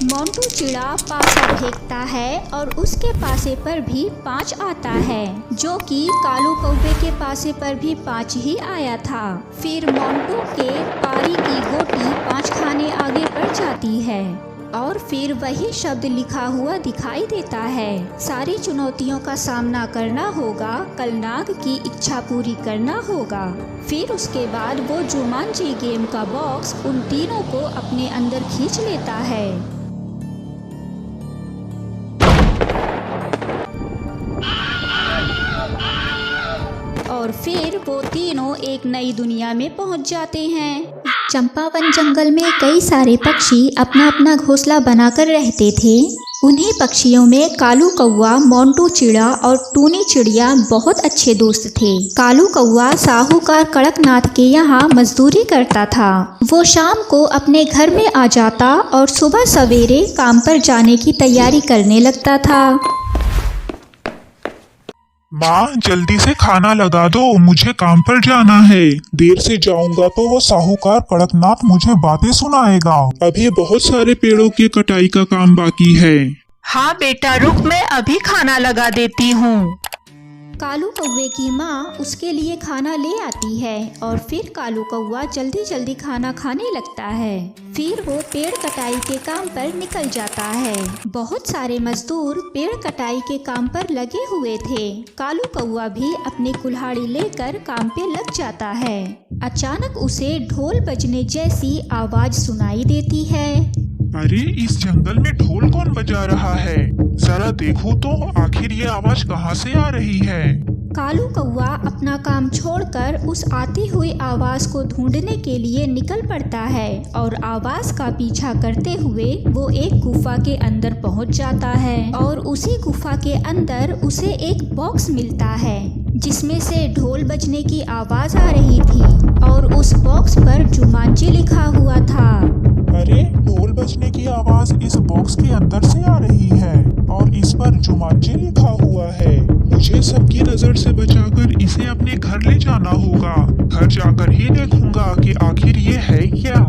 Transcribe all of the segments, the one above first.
मोंटू चिड़ा पासा फेंकता है और उसके पासे पर भी 5 आता है, जो कि कालू कौवे के पासे पर भी 5 ही आया था। फिर मोंटू के पारी की गोटी 5 खाने आगे बढ़ जाती है और फिर वही शब्द लिखा हुआ दिखाई देता है। सारी चुनौतियों का सामना करना होगा, कलनाग की इच्छा पूरी करना होगा। फिर उसके बाद वो जुमांजी गेम का बॉक्स उन तीनों को अपने अंदर खींच लेता है। और फिर वो तीनों एक नई दुनिया में पहुंच जाते हैं। चंपावन जंगल में कई सारे पक्षी अपना अपना घोंसला बनाकर रहते थे। उन्हीं पक्षियों में कालू कौवा, मोंटू चिड़ा और टूनी चिड़िया बहुत अच्छे दोस्त थे। कालू कौवा साहूकार कड़कनाथ के यहाँ मजदूरी करता था। वो शाम को अपने घर में आ जाता और सुबह सवेरे काम पर जाने की तैयारी करने लगता था। माँ, जल्दी से खाना लगा दो, मुझे काम पर जाना है। देर से जाऊंगा तो वो साहूकार कड़कनाथ मुझे बातें सुनाएगा। अभी बहुत सारे पेड़ों की कटाई का काम बाकी है। हाँ बेटा, रुक, मैं अभी खाना लगा देती हूँ। कालू कौवे की माँ उसके लिए खाना ले आती है और फिर कालू कौवा जल्दी जल्दी खाना खाने लगता है। फिर वो पेड़ कटाई के काम पर निकल जाता है। बहुत सारे मजदूर पेड़ कटाई के काम पर लगे हुए थे। कालू कौवा भी अपनी कुल्हाड़ी लेकर काम पे लग जाता है। अचानक उसे ढोल बजने जैसी आवाज सुनाई देती है। अरे, इस जंगल में ढोल कौन बजा रहा है? जरा देखो तो आखिर ये आवाज कहाँ से आ रही है। कालू कौवा अपना काम छोड़कर उस आती हुई आवाज को ढूंढने के लिए निकल पड़ता है और आवाज का पीछा करते हुए वो एक गुफा के अंदर पहुंच जाता है और उसी गुफा के अंदर उसे एक बॉक्स मिलता है जिसमें से ढोल बजने की आवाज आ रही थी और उस बॉक्स पर जुमांजी लिखा हुआ था। अरे, ढोल बजने की आवाज इस बॉक्स के अंदर से आ रही है और इस पर जुमांजी लिखा हुआ है। मुझे सबकी नजर से बचाकर इसे अपने घर ले जाना होगा। घर जाकर ही देखूंगा कि आखिर ये है क्या।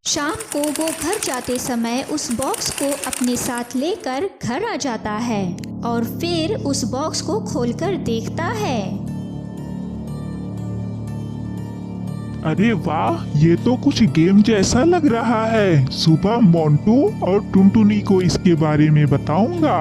शाम को वो घर जाते समय उस बॉक्स को अपने साथ लेकर घर आ जाता है और फिर उस बॉक्स को खोलकर देखता है। अरे वाह, ये तो कुछ गेम जैसा लग रहा है। सुबह मोंटू और टुनटुनी को इसके बारे में बताऊंगा।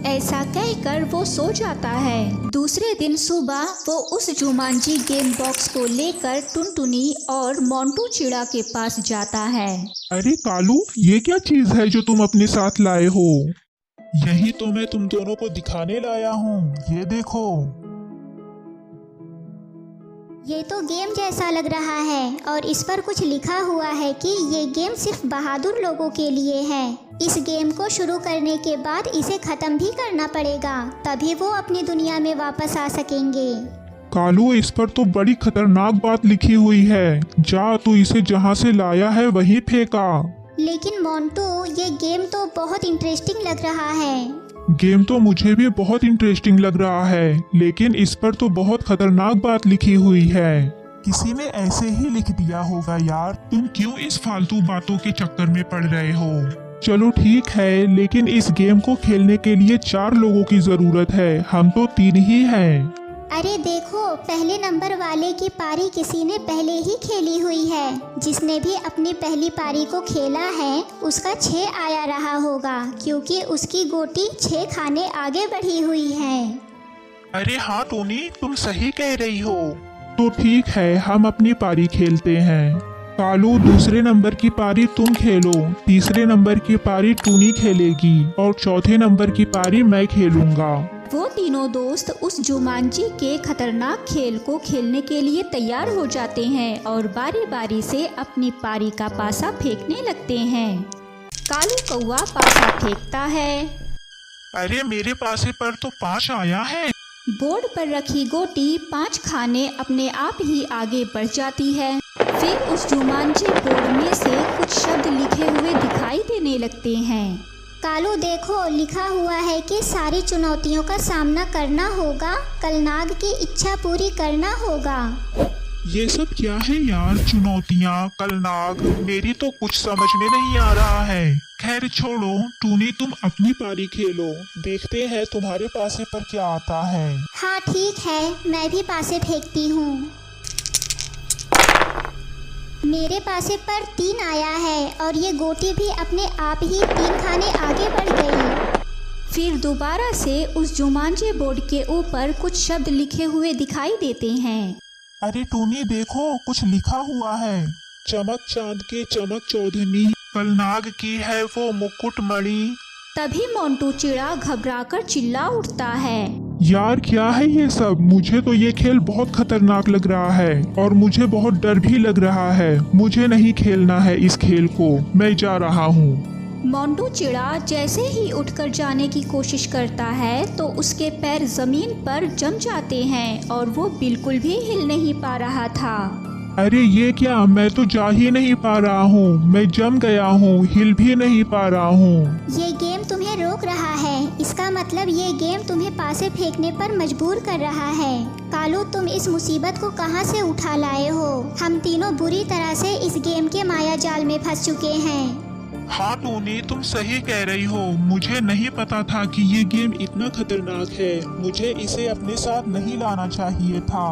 ऐसा कहकर वो सो जाता है। दूसरे दिन सुबह वो उस जुमांजी गेम बॉक्स को लेकर टुनटुनी और मोंटू चिड़ा के पास जाता है। अरे कालू, ये क्या चीज है जो तुम अपने साथ लाए हो? यही तो मैं तुम दोनों को दिखाने लाया हूँ। ये देखो। ये तो गेम जैसा लग रहा है और इस पर कुछ लिखा हुआ है कि ये गेम सिर्फ बहादुर लोगों के लिए है। इस गेम को शुरू करने के बाद इसे खत्म भी करना पड़ेगा, तभी वो अपनी दुनिया में वापस आ सकेंगे। कालू, इस पर तो बड़ी खतरनाक बात लिखी हुई है। जा, तू इसे जहाँ से लाया है वहीं फेंका। लेकिन मोंटू, ये गेम तो बहुत इंटरेस्टिंग लग रहा है। गेम तो मुझे भी बहुत इंटरेस्टिंग लग रहा है, लेकिन इस पर तो बहुत खतरनाक बात लिखी हुई है। किसी ने ऐसे ही लिख दिया होगा यार। तुम क्यों इस फालतू बातों के चक्कर में पड़ रहे हो? चलो ठीक है, लेकिन इस गेम को खेलने के लिए 4 लोगों की जरूरत है। हम तो 3 ही हैं। अरे देखो, पहले नंबर वाले की पारी किसी ने पहले ही खेली हुई है। जिसने भी अपनी पहली पारी को खेला है उसका 6 आया रहा होगा, क्योंकि उसकी गोटी 6 खाने आगे बढ़ी हुई है। अरे हाँ टोनी, तुम सही कह रही हो। तो ठीक है, हम अपनी पारी खेलते हैं। कालू, दूसरे नंबर की पारी तुम खेलो, तीसरे नंबर की पारी टूनी खेलेगी और चौथे नंबर की पारी मैं खेलूंगा। वो तीनों दोस्त उस जुमांजी के खतरनाक खेल को खेलने के लिए तैयार हो जाते हैं और बारी बारी से अपनी पारी का पासा फेंकने लगते हैं। कालू कौवा पासा फेंकता है। अरे, मेरे पासे पर तो 5 आया है। बोर्ड पर रखी गोटी 5 खाने अपने आप ही आगे बढ़ जाती है। फिर उस जुमांजी बोर्ड में से कुछ शब्द लिखे हुए दिखाई देने लगते हैं। कालू देखो, लिखा हुआ है कि सारी चुनौतियों का सामना करना होगा, कलनाग की इच्छा पूरी करना होगा। ये सब क्या है यार? चुनौतियाँ, कलनाग, मेरी तो कुछ समझ में नहीं आ रहा है। खैर छोड़ो, टूनी तुम अपनी पारी खेलो, देखते हैं तुम्हारे पासे पर क्या आता है। हाँ ठीक है, मैं भी पासे फेंकती हूँ। मेरे पासे पर 3 आया है और ये गोटी भी अपने आप ही 3 खाने आगे बढ़ गई। फिर दोबारा से उस जुमांजी बोर्ड के ऊपर कुछ शब्द लिखे हुए दिखाई देते हैं। अरे टूनी देखो, कुछ लिखा हुआ है। चमक चांद के चमक चौधनी, कलनाग की है वो मुकुट मणि। तभी मोंटू चिड़ा घबराकर चिल्ला उठता है। यार क्या है ये सब? मुझे तो ये खेल बहुत खतरनाक लग रहा है और मुझे बहुत डर भी लग रहा है। मुझे नहीं खेलना है इस खेल को, मैं जा रहा हूँ। मोंटू चिड़ा जैसे ही उठकर जाने की कोशिश करता है तो उसके पैर जमीन पर जम जाते हैं और वो बिल्कुल भी हिल नहीं पा रहा था। अरे ये क्या, मैं तो जा ही नहीं पा रहा हूँ, मैं जम गया हूँ, हिल भी नहीं पा रहा हूँ। ये गेम तुम्हें रोक रहा है, इसका मतलब ये गेम तुम्हें पासे फेंकने पर मजबूर कर रहा है। कालू, तुम इस मुसीबत को कहाँ से उठा लाए हो? हम तीनों बुरी तरह से इस गेम के माया जाल में फंस चुके हैं। हाँ टूनी, तुम सही कह रही हो। मुझे नहीं पता था कि ये गेम इतना खतरनाक है। मुझे इसे अपने साथ नहीं लाना चाहिए था,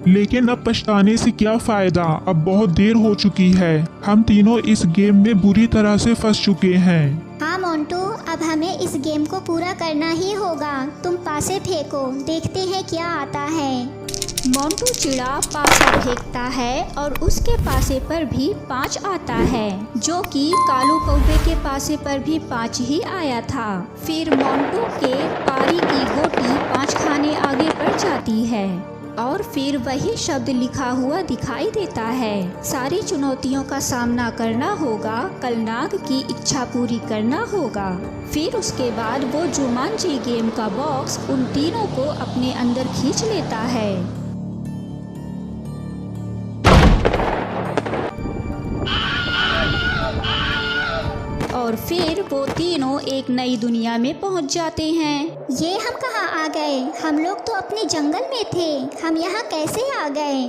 लेकिन अब पछताने से क्या फायदा, अब बहुत देर हो चुकी है। हम तीनों इस गेम में बुरी तरह से फंस चुके हैं। हाँ मोंटू, अब हमें इस गेम को पूरा करना ही होगा। तुम पासे फेंको, देखते हैं क्या आता है। मोंटू चिड़ा पासा फेंकता है और उसके पासे पर भी 5 आता है, जो कि कालू कौवे के पासे पर भी 5 ही आया था। फिर मोंटू के पारी की गोटी 5 खाने आगे बढ़ जाती है और फिर वही शब्द लिखा हुआ दिखाई देता है। सारी चुनौतियों का सामना करना होगा, कलनाग की इच्छा पूरी करना होगा। फिर उसके बाद वो जुमांजी गेम का बॉक्स उन तीनों को अपने अंदर खींच लेता है। और फिर वो तीनों एक नई दुनिया में पहुंच जाते हैं। ये हम कहाँ आ गए? हम लोग तो अपने जंगल में थे, हम यहाँ कैसे आ गए?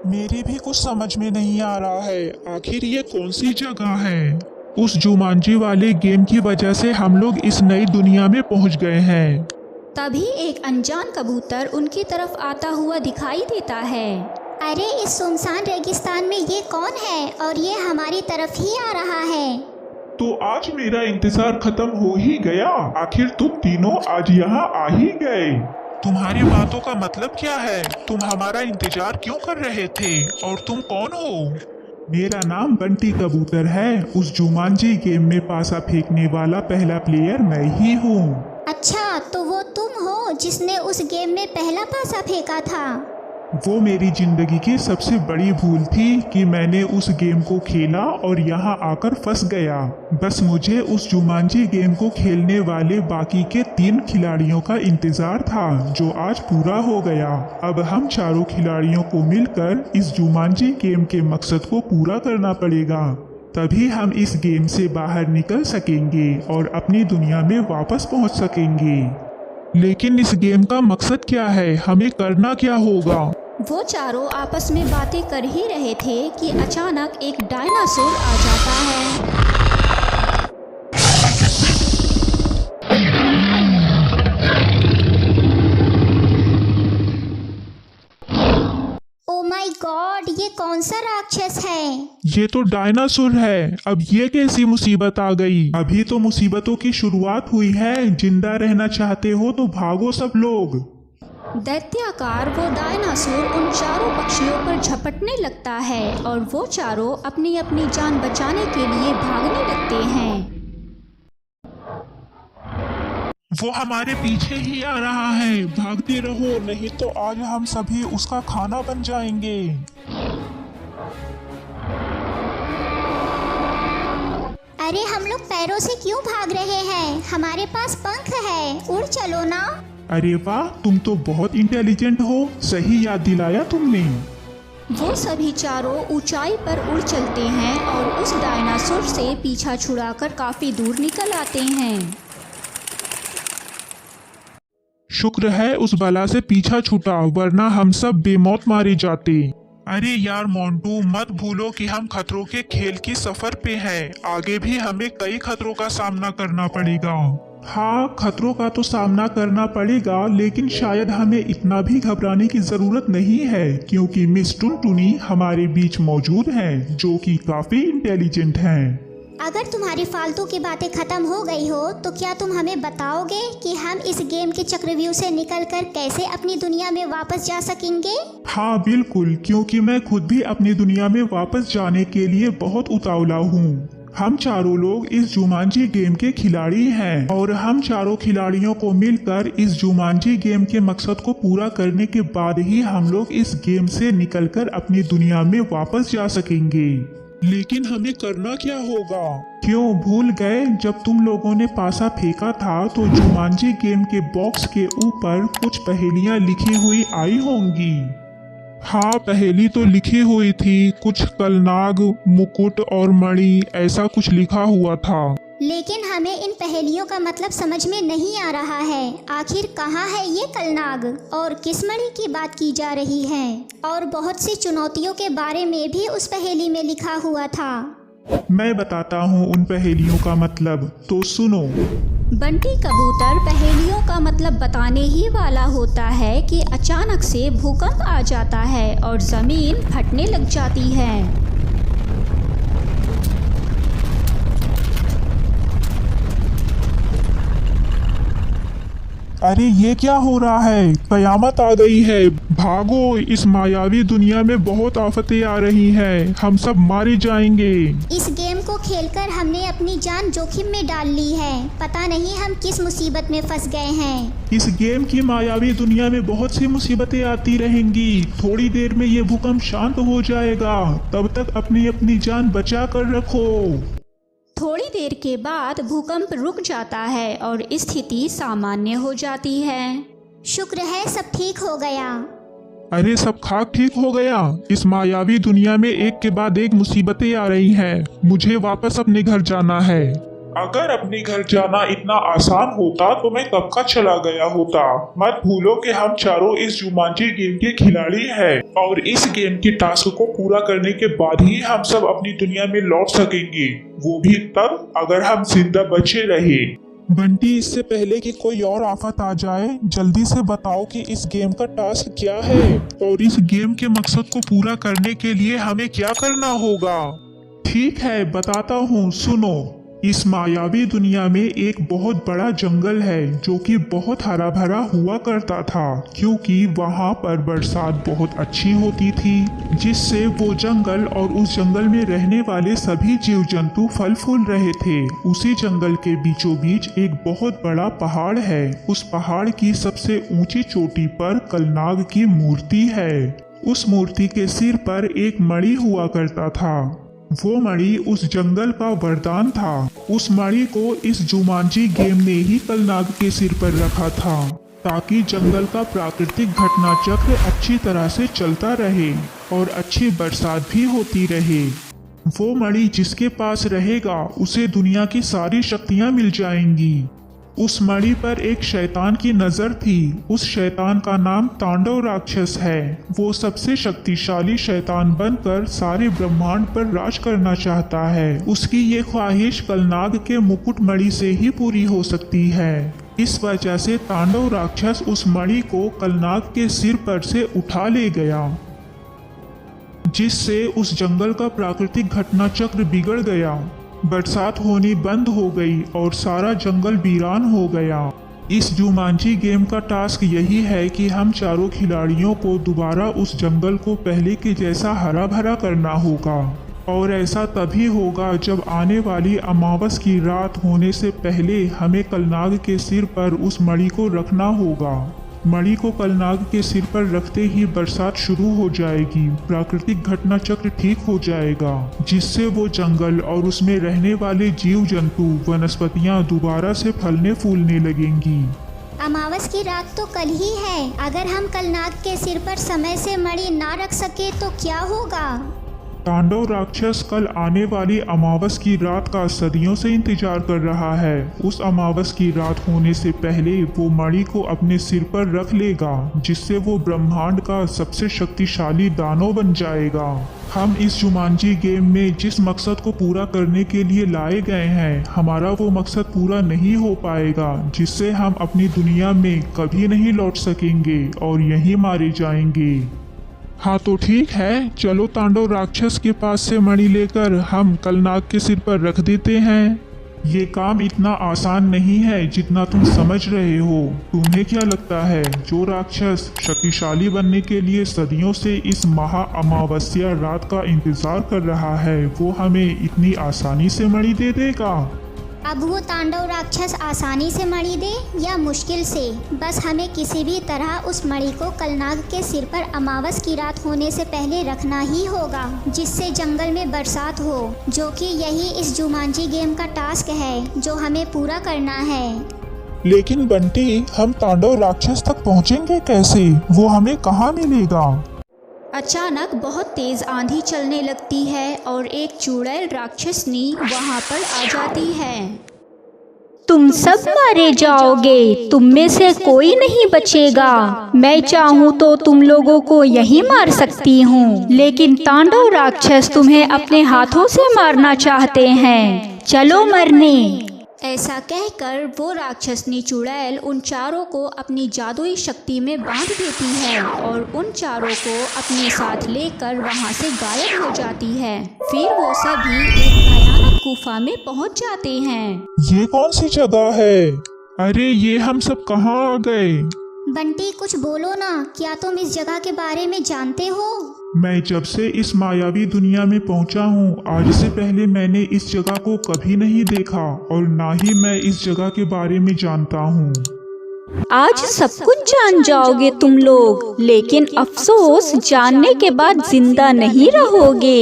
मेरी भी कुछ समझ में नहीं आ रहा है, आखिर ये कौन सी जगह है? उस जुमांजी वाले गेम की वजह से हम लोग इस नई दुनिया में पहुंच गए हैं। तभी एक अनजान कबूतर उनकी तरफ आता हुआ दिखाई देता है। अरे इस सुनसान रेगिस्तान में ये कौन है और ये हमारी तरफ ही आ रहा है? तो आज मेरा इंतजार खत्म हो ही गया। आखिर तुम तीनों आज यहाँ आ ही गए। तुम्हारी बातों का मतलब क्या है? तुम हमारा इंतजार क्यों कर रहे थे और तुम कौन हो? मेरा नाम बंटी कबूतर है। उस जुमांजी गेम में पासा फेंकने वाला पहला प्लेयर मैं ही हूँ। अच्छा, तो वो तुम हो जिसने उस गेम में पहला पासा फेंका था? वो मेरी जिंदगी की सबसे बड़ी भूल थी कि मैंने उस गेम को खेला और यहाँ आकर फंस गया। बस मुझे उस जुमांजी गेम को खेलने वाले बाकी के 3 खिलाड़ियों का इंतजार था, जो आज पूरा हो गया। अब हम चारों खिलाड़ियों को मिलकर इस जुमांजी गेम के मकसद को पूरा करना पड़ेगा, तभी हम इस गेम से बाहर निकल सकेंगे और अपनी दुनिया में वापस पहुँच सकेंगे। लेकिन इस गेम का मकसद क्या है? हमें करना क्या होगा? वो चारों आपस में बातें कर ही रहे थे कि अचानक एक डायनासोर आ जाता है। ओ माय गॉड, ये कौन सा राक्षस है? ये तो डायनासोर है। अब ये कैसी मुसीबत आ गई? अभी तो मुसीबतों की शुरुआत हुई है। जिंदा रहना चाहते हो तो भागो सब लोग। दैत्याकार वो डायनासोर उन चारों पक्षियों पर झपटने लगता है और वो चारों अपनी अपनी जान बचाने के लिए भागने लगते हैं। वो हमारे पीछे ही आ रहा है, भागते रहो, नहीं तो आज हम सभी उसका खाना बन जाएंगे। अरे हम लोग पैरों से क्यों भाग रहे हैं? हमारे पास पंख है, उड़ चलो ना। अरे वाह, तुम तो बहुत इंटेलिजेंट हो, सही याद दिलाया तुमने। वो सभी चारों ऊंचाई पर उड़ चलते हैं और उस डायनासोर से पीछा छुड़ाकर काफी दूर निकल आते हैं। शुक्र है उस बला से पीछा छूटा, वरना हम सब बेमौत मारे जाते। अरे यार मोंटू, मत भूलो कि हम खतरों के खेल की सफर पे हैं। आगे भी हमें कई खतरों का सामना करना पड़ेगा। हाँ, खतरों का तो सामना करना पड़ेगा, लेकिन शायद हमें इतना भी घबराने की जरूरत नहीं है, क्योंकि मिस टुनटुनी हमारे बीच मौजूद हैं, जो कि काफी इंटेलिजेंट हैं। अगर तुम्हारी फालतू की बातें खत्म हो गई हो तो क्या तुम हमें बताओगे कि हम इस गेम के चक्रव्यूह से निकलकर कैसे अपनी दुनिया में वापस जा सकेंगे? हाँ बिल्कुल, क्योंकि मैं खुद भी अपनी दुनिया में वापस जाने के लिए बहुत उतावला हूँ। हम चारों लोग इस जुमांजी गेम के खिलाड़ी हैं और हम चारों खिलाड़ियों को मिलकर इस जुमांजी गेम के मकसद को पूरा करने के बाद ही हम लोग इस गेम से निकलकर अपनी दुनिया में वापस जा सकेंगे। लेकिन हमें करना क्या होगा? क्यों भूल गए, जब तुम लोगों ने पासा फेंका था तो जुमांजी गेम के बॉक्स के ऊपर कुछ पहेलियां लिखी हुई आई होंगी। हाँ, पहेली तो लिखी हुई थी, कुछ कलनाग, मुकुट और मणि, ऐसा कुछ लिखा हुआ था। लेकिन हमें इन पहेलियों का मतलब समझ में नहीं आ रहा है। आखिर कहाँ है ये कलनाग और किस मणि की बात की जा रही है? और बहुत सी चुनौतियों के बारे में भी उस पहेली में लिखा हुआ था। मैं बताता हूँ उन पहेलियों का मतलब, तो सुनो। बंटी कबूतर पहेलियों का मतलब बताने ही वाला होता है कि अचानक से भूकंप आ जाता है और जमीन फटने लग जाती है। अरे ये क्या हो रहा है? कयामत आ गई है, भागो, इस मायावी दुनिया में बहुत आफतें आ रही हैं, हम सब मारे जाएंगे। इस गेम को खेलकर हमने अपनी जान जोखिम में डाल ली है। पता नहीं हम किस मुसीबत में फंस गए हैं। इस गेम की मायावी दुनिया में बहुत सी मुसीबतें आती रहेंगी। थोड़ी देर में ये भूकंप शांत हो जाएगा, तब तक अपनी अपनी जान बचा कर रखो। थोड़ी देर के बाद भूकंप रुक जाता है और स्थिति सामान्य हो जाती है। शुक्र है सब ठीक हो गया। अरे सब खाक ठीक हो गया? इस मायावी दुनिया में एक के बाद एक मुसीबतें आ रही हैं। मुझे वापस अपने घर जाना है। अगर अपने घर जाना इतना आसान होता तो मैं कब का चला गया होता। मत भूलो कि हम चारों इस जुमांजी गेम के खिलाड़ी हैं और इस गेम के टास्क को पूरा करने के बाद ही हम सब अपनी दुनिया में लौट सकेंगे, वो भी तब अगर हम जिंदा बचे रहे। बंटी, इससे पहले कि कोई और आफत आ जाए, जल्दी से बताओ कि इस गेम का टास्क क्या है और इस गेम के मकसद को पूरा करने के लिए हमें क्या करना होगा। ठीक है, बताता हूँ, सुनो। इस मायावी दुनिया में एक बहुत बड़ा जंगल है जो कि बहुत हरा भरा हुआ करता था, क्योंकि वहाँ पर बरसात बहुत अच्छी होती थी, जिससे वो जंगल और उस जंगल में रहने वाले सभी जीव जंतु फल फूल रहे थे। उसी जंगल के बीचों बीच एक बहुत बड़ा पहाड़ है। उस पहाड़ की सबसे ऊंची चोटी पर कलनाग की मूर्ति है। उस मूर्ति के सिर पर एक मणि हुआ करता था। वो मणि उस जंगल का वरदान था। उस मणि को इस जुमांजी गेम ने ही कलनाग के सिर पर रखा था, ताकि जंगल का प्राकृतिक घटना चक्र अच्छी तरह से चलता रहे और अच्छी बरसात भी होती रहे। वो मणि जिसके पास रहेगा उसे दुनिया की सारी शक्तियां मिल जाएंगी। उस मणि पर एक शैतान की नजर थी। उस शैतान का नाम तांडव राक्षस है। वो सबसे शक्तिशाली शैतान बनकर सारे ब्रह्मांड पर राज करना चाहता है। उसकी ये ख्वाहिश कलनाग के मुकुट मणि से ही पूरी हो सकती है। इस वजह से तांडव राक्षस उस मणि को कलनाग के सिर पर से उठा ले गया, जिससे उस जंगल का प्राकृतिक घटना चक्र बिगड़ गया। बरसात होनी बंद हो गई और सारा जंगल वीरान हो गया। इस जुमांजी गेम का टास्क यही है कि हम चारों खिलाड़ियों को दोबारा उस जंगल को पहले के जैसा हरा भरा करना होगा, और ऐसा तभी होगा जब आने वाली अमावस की रात होने से पहले हमें कलनाग के सिर पर उस मणि को रखना होगा। मणि को कलनाग के सिर पर रखते ही बरसात शुरू हो जाएगी, प्राकृतिक घटना चक्र ठीक हो जाएगा, जिससे वो जंगल और उसमें रहने वाले जीव जंतु वनस्पतियां दोबारा से फलने फूलने लगेंगी। अमावस की रात तो कल ही है। अगर हम कलनाग के सिर पर समय से मणि ना रख सके तो क्या होगा? तांडव राक्षस कल आने वाली अमावस की रात का सदियों से इंतजार कर रहा है। उस अमावस की रात होने से पहले वो मणि को अपने सिर पर रख लेगा, जिससे वो ब्रह्मांड का सबसे शक्तिशाली दानव बन जाएगा। हम इस जुमांजी गेम में जिस मकसद को पूरा करने के लिए लाए गए हैं, हमारा वो मकसद पूरा नहीं हो पाएगा, जिससे हम अपनी दुनिया में कभी नहीं लौट सकेंगे और यहीं मारे जाएंगे। हाँ तो ठीक है, चलो तांडव राक्षस के पास से मणि लेकर हम कलनाग के सिर पर रख देते हैं। ये काम इतना आसान नहीं है जितना तुम समझ रहे हो। तुम्हें क्या लगता है जो राक्षस शक्तिशाली बनने के लिए सदियों से इस महा अमावस्या रात का इंतजार कर रहा है, वो हमें इतनी आसानी से मणि दे देगा? अब वो तांडव राक्षस आसानी से मणि दे या मुश्किल से, बस हमें किसी भी तरह उस मणि को कलनाग के सिर पर अमावस की रात होने से पहले रखना ही होगा, जिससे जंगल में बरसात हो, जो कि यही इस जुमांजी गेम का टास्क है जो हमें पूरा करना है। लेकिन बंटी, हम तांडव राक्षस तक पहुंचेंगे कैसे? वो हमें कहाँ मिलेगा? अचानक बहुत तेज आंधी चलने लगती है और एक चुड़ैल राक्षसनी वहां पर आ जाती है। तुम सब मारे जाओगे, तुम में से कोई नहीं बचेगा। मैं चाहूँ तो तुम लोगों को यहीं मार सकती हूँ, लेकिन तांडव राक्षस तुम्हें अपने हाथों से मारना चाहते हैं। चलो मरने। ऐसा कहकर वो राक्षसनी चुड़ैल उन चारों को अपनी जादुई शक्ति में बांध देती है और उन चारों को अपने साथ लेकर वहां से गायब हो जाती है। फिर वो सभी एक भयानक गुफा में पहुंच जाते हैं। ये कौन सी जगह है? अरे ये हम सब कहाँ आ गए? बंटी कुछ बोलो ना, क्या तुम इस जगह के बारे में जानते हो? मैं जब से इस मायावी दुनिया में पहुंचा हूँ, आज से पहले मैंने इस जगह को कभी नहीं देखा और ना ही मैं इस जगह के बारे में जानता हूँ। आज सब कुछ जान जाओगे तुम लोग, लेकिन अफसोस जानने के बाद जिंदा नहीं रहोगे।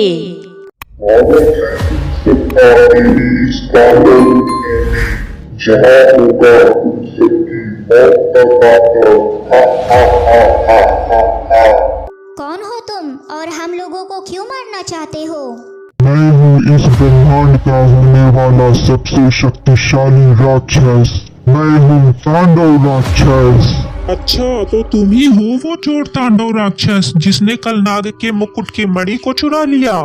कौन हो तुम और हम लोगों को क्यों मारना चाहते हो? मैं हूँ इस ब्रह्मांड का होने वाला सबसे शक्तिशाली राक्षस। मैं हूँ तांडव राक्षस। अच्छा, तो तुम ही हो वो चोर तांडव राक्षस जिसने कलनाग के मुकुट के मणि को चुरा लिया?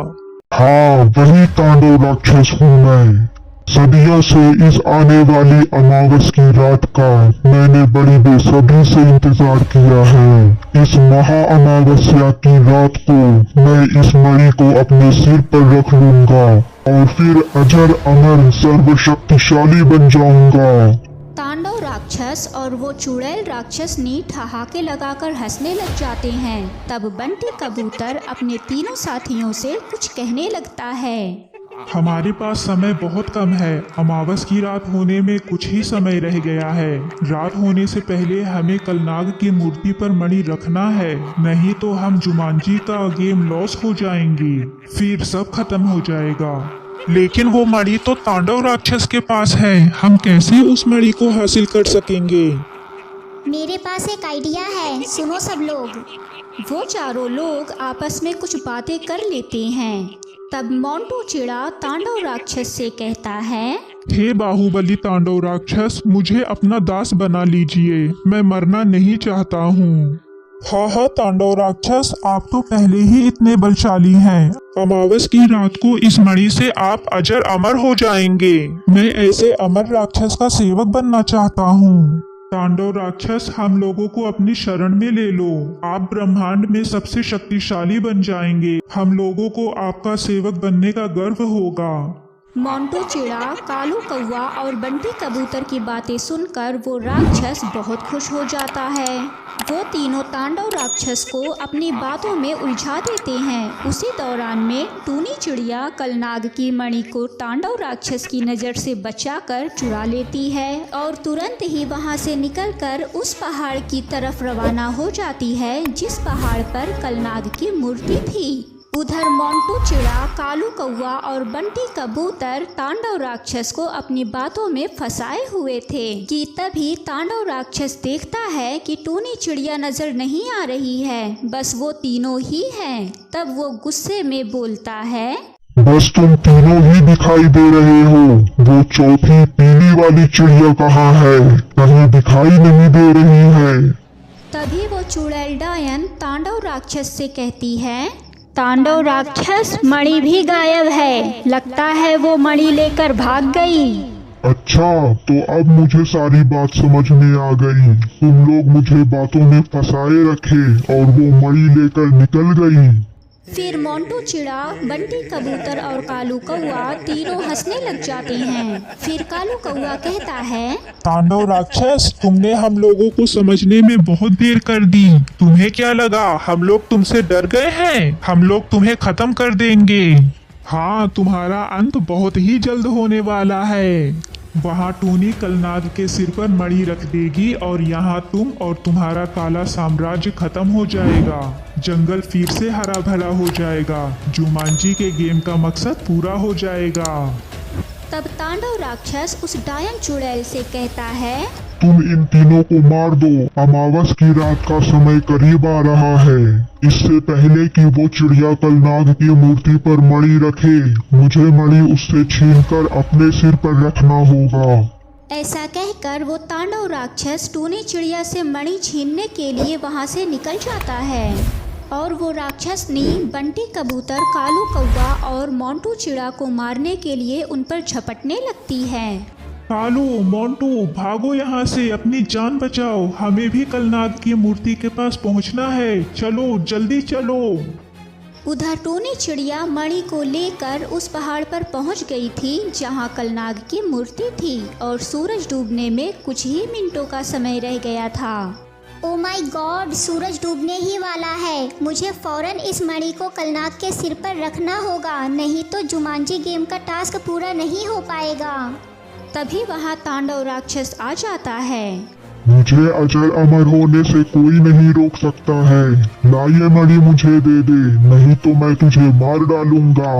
हाँ, वही तांडव राक्षस हूँ मैं। सदियों से इस आने वाली अमावस की रात का मैंने बड़ी बेसब्री से इंतजार किया है। इस महा अमावस्या की रात को मैं इस मणि को अपने सिर पर रख लूंगा और फिर अजर अमर सर्वशक्तिशाली बन जाऊंगा। तांडव राक्षस और वो चुड़ैल राक्षसनी ठहाके लगाकर हंसने लग जाते हैं। तब बंटी कबूतर अपने तीनों साथियों से कुछ कहने लगता है। हमारे पास समय बहुत कम है। अमावस की रात होने में कुछ ही समय रह गया है। रात होने से पहले हमें कलनाग की मूर्ति पर मणि रखना है, नहीं तो हम जुमांजी का गेम लॉस हो जाएंगे, फिर सब खत्म हो जाएगा। लेकिन वो मणि तो तांडव राक्षस के पास है, हम कैसे उस मणि को हासिल कर सकेंगे? मेरे पास एक आइडिया है, सुनो सब लोग। वो चारों लोग आपस में कुछ बातें कर लेते हैं। तब मोंटू चिड़ा तांडव राक्षस से कहता है, हे बाहुबली तांडव राक्षस, मुझे अपना दास बना लीजिए, मैं मरना नहीं चाहता हूँ। हाँ तांडव राक्षस, आप तो पहले ही इतने बलशाली हैं। अमावस की रात को इस मणि से आप अजर अमर हो जाएंगे। मैं ऐसे अमर राक्षस का सेवक बनना चाहता हूँ। तांडव राक्षस, हम लोगों को अपनी शरण में ले लो। आप ब्रह्मांड में सबसे शक्तिशाली बन जाएंगे। हम लोगों को आपका सेवक बनने का गर्व होगा। मोंटू चिड़ा, कालू कौवा और बंटी कबूतर की बातें सुनकर वो राक्षस बहुत खुश हो जाता है। वो तीनों तांडव राक्षस को अपनी बातों में उलझा देते हैं। उसी दौरान में टूनी चिड़िया कलनाग की मणि को तांडव राक्षस की नज़र से बचाकर चुरा लेती है और तुरंत ही वहां से निकलकर उस पहाड़ की तरफ रवाना हो जाती है जिस पहाड़ पर कलनाग की मूर्ति थी। उधर मोंटू चिड़ा, कालू कौवा और बंटी कबूतर तांडव राक्षस को अपनी बातों में फंसाए हुए थे कि तभी तांडव राक्षस देखता है कि टूनी चिड़िया नजर नहीं आ रही है, बस वो तीनों ही हैं। तब वो गुस्से में बोलता है, बस तुम तीनों ही दिखाई दे रहे हो, वो चौथी पीली वाली चिड़िया कहाँ है? कहीं दिखाई नहीं दे रही है। तभी वो चुड़ैल डायन तांडव राक्षस से कहती है, तांडव राक्षस, मणि भी गायब है, लगता है वो मणि लेकर भाग गई। अच्छा, तो अब मुझे सारी बात समझ में आ गई। तुम लोग मुझे बातों में फंसाए रखे और वो मणि लेकर निकल गई। फिर मोंटू चिड़ा, बंटी कबूतर और कालू कौवा तीनों हंसने लग जाते हैं। फिर कालू कौवा कहता है, तांडव राक्षस, तुमने हम लोगों को समझने में बहुत देर कर दी। तुम्हें क्या लगा हम लोग तुमसे डर गए हैं? हम लोग तुम्हें खत्म कर देंगे। हाँ, तुम्हारा अंत बहुत ही जल्द होने वाला है। वहाँ टूनी कलनाग के सिर पर मणि रख देगी और यहाँ तुम और तुम्हारा काला साम्राज्य खत्म हो जाएगा। जंगल फिर से हरा भरा हो जाएगा। जुमांजी के गेम का मकसद पूरा हो जाएगा। तब तांडव राक्षस उस डायन चुड़ैल से कहता है, तुम इन तीनों को मार दो, अमावस की रात का समय करीब आ रहा है। इससे पहले कि वो चिड़िया कलनाग की मूर्ति पर मणि रखे, मुझे मणि उससे छीनकर अपने सिर पर रखना होगा। ऐसा कहकर वो तांडव राक्षस टूनी चिड़िया से मणि छीनने के लिए वहाँ से निकल जाता है और वो राक्षसनी बंटी कबूतर, कालू कौवा और मोंटू चिड़ा को मारने के लिए उन पर झपटने लगती है। कालू, मोंटू, भागो यहाँ से, अपनी जान बचाओ। हमें भी कलनाग की मूर्ति के पास पहुँचना है। चलो, जल्दी चलो। उधर टूनी चिड़िया मणि को लेकर उस पहाड़ पर पहुंच गई थी जहां कलनाग की मूर्ति थी और सूरज डूबने में कुछ ही मिनटों का समय रह गया था। ओ माय गॉड, सूरज डूबने ही वाला है। मुझे फौरन इस मणि को कलनाग के सिर पर रखना होगा, नहीं तो जुमांजी गेम का टास्क पूरा नहीं हो पाएगा। तभी वहां तांडव राक्षस आ जाता है। मुझे अजर अमर होने से कोई नहीं रोक सकता है। ला ये मणि मुझे दे दे, नहीं तो मैं तुझे मार डालूंगा।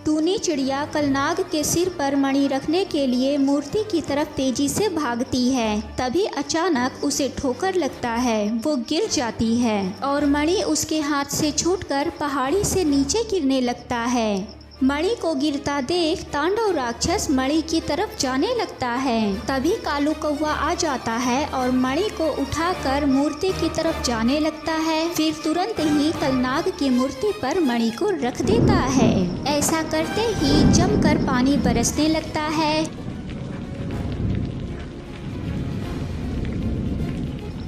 टूनी चिड़िया कलनाग के सिर पर मणि रखने के लिए मूर्ति की तरफ तेजी से भागती है। तभी अचानक उसे ठोकर लगता है, वो गिर जाती है और मणि उसके हाथ से छूटकर पहाड़ी से नीचे गिरने लगता है। मणि को गिरता देख तांडव राक्षस मणि की तरफ जाने लगता है। तभी कालू कौवा आ जाता है और मणि को उठाकर मूर्ति की तरफ जाने लगता है। फिर तुरंत ही कलनाग की मूर्ति पर मणि को रख देता है। ऐसा करते ही जमकर पानी बरसने लगता है।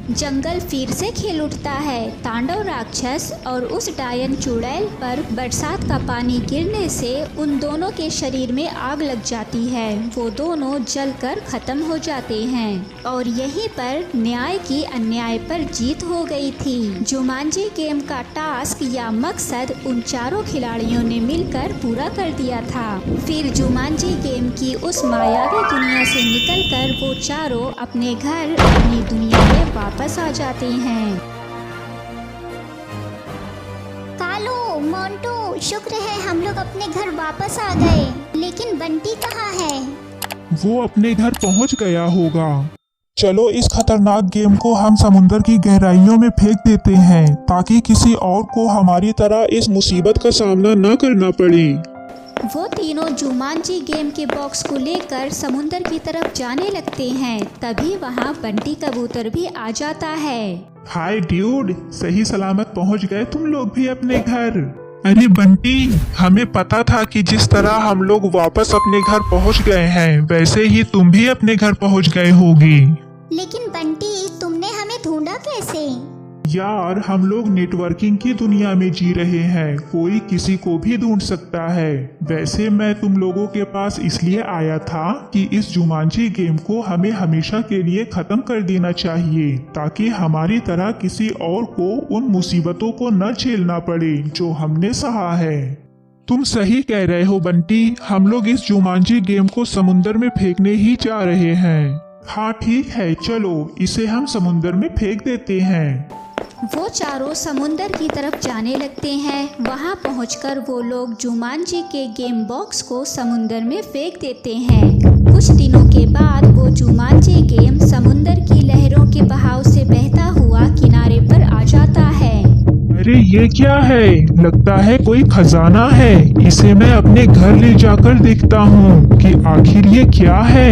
जंगल फिर से खिल उठता है। तांडव राक्षस और उस डायन चुड़ैल पर बरसात का पानी गिरने से उन दोनों के शरीर में आग लग जाती है। वो दोनों जलकर खत्म हो जाते हैं और यहीं पर न्याय की अन्याय पर जीत हो गई थी। जुमांजी गेम का टास्क या मकसद उन चारों खिलाड़ियों ने मिलकर पूरा कर दिया था। फिर जुमांजी गेम की उस मायावी दुनिया से निकलकर वो चारों अपने घर, अपनी दुनिया में वापस आ जाते हैं। कालू, मोंटू, शुक्र है हम लोग अपने घर वापस आ गए। लेकिन बंटी कहाँ है? वो अपने घर पहुंच गया होगा। चलो, इस खतरनाक गेम को हम समुंदर की गहराइयों में फेंक देते हैं ताकि किसी और को हमारी तरह इस मुसीबत का सामना न करना पड़े। वो तीनों जुमांजी गेम के बॉक्स को लेकर समुंदर की तरफ जाने लगते हैं। तभी वहाँ बंटी कबूतर भी आ जाता है। हाय ड्यूड, सही सलामत पहुंच गए तुम लोग भी अपने घर। अरे बंटी, हमें पता था कि जिस तरह हम लोग वापस अपने घर पहुंच गए हैं वैसे ही तुम भी अपने घर पहुंच गए होगी। लेकिन बंटी, तुमने हमें ढूंढा कैसे? यार, हम लोग नेटवर्किंग की दुनिया में जी रहे हैं, कोई किसी को भी ढूंढ सकता है। वैसे मैं तुम लोगों के पास इसलिए आया था कि इस जुमांजी गेम को हमें हमेशा के लिए खत्म कर देना चाहिए ताकि हमारी तरह किसी और को उन मुसीबतों को न झेलना पड़े जो हमने सहा है। तुम सही कह रहे हो बंटी, हम लोग इस जुमांजी गेम को समुंदर में फेंकने ही जा रहे हैं। हाँ ठीक है, चलो इसे हम समुंदर में फेंक देते हैं। वो चारों समुंदर की तरफ जाने लगते हैं। वहाँ पहुंचकर वो लोग जुमांजी के गेम बॉक्स को समुंदर में फेंक देते हैं। कुछ दिनों के बाद वो जुमांजी गेम समुंदर की लहरों के बहाव से बहता हुआ किनारे पर आ जाता है। अरे ये क्या है? लगता है कोई खजाना है। इसे मैं अपने घर ले जाकर देखता हूँ कि आखिर ये क्या है।